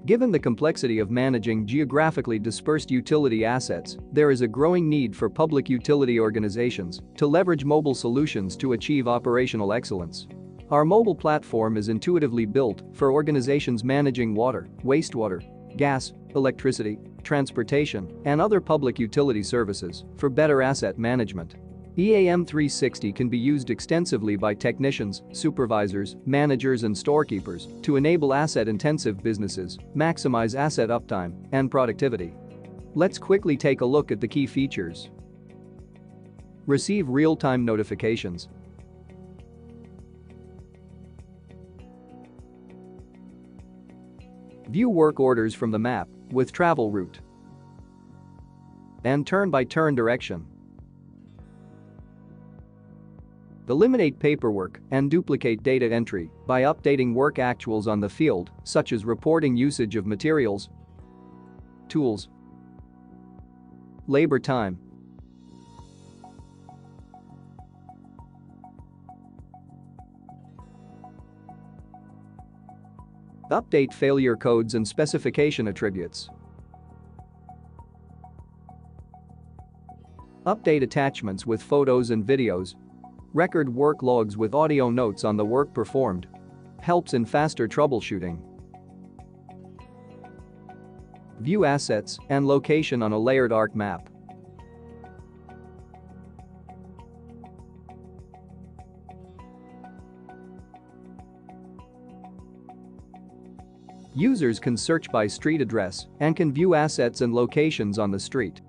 Given the complexity of managing geographically dispersed utility assets, there is a growing need for public utility organizations to leverage mobile solutions to achieve operational excellence. Our mobile platform is intuitively built for organizations managing water, wastewater, gas, electricity, transportation, and other public utility services for better asset management. EAM 360 can be used extensively by technicians, supervisors, managers, and storekeepers to enable asset-intensive businesses, maximize asset uptime and productivity. Let's quickly take a look at the key features. Receive real-time notifications. View work orders from the map with travel route and turn-by-turn direction. Eliminate paperwork and duplicate data entry by updating work actuals on the field, such as reporting usage of materials, tools, labor time. Update failure codes and specification attributes. Update attachments with photos and videos. Record work logs with audio notes on the work performed. Helps in faster troubleshooting. View assets and location on a layered arc map. Users can search by street address and can view assets and locations on the street.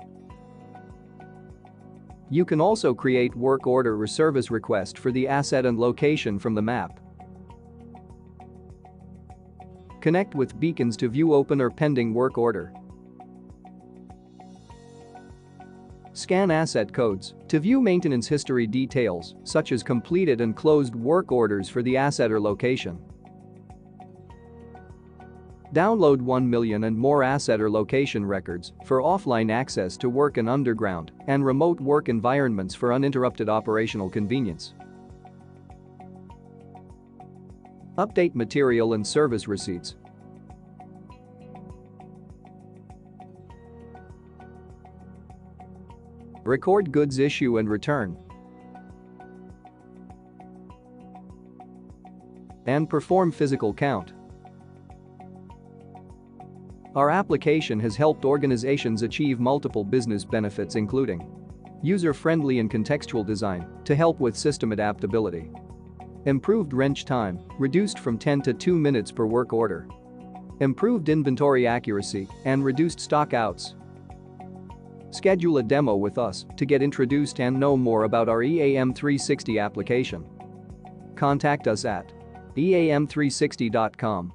You can also create work order or service request for the asset and location from the map. Connect with beacons to view open or pending work order. Scan asset codes to view maintenance history details, such as completed and closed work orders for the asset or location. Download 1 million and more asset or location records for offline access to work in underground and remote work environments for uninterrupted operational convenience. Update material and service receipts. Record goods issue and return. And perform physical count. Our application has helped organizations achieve multiple business benefits, including user-friendly and contextual design to help with system adaptability, improved wrench time, reduced from 10 to 2 minutes per work order, improved inventory accuracy, and reduced stock outs. Schedule a demo with us to get introduced and know more about our EAM 360 application. Contact us at eam360.com.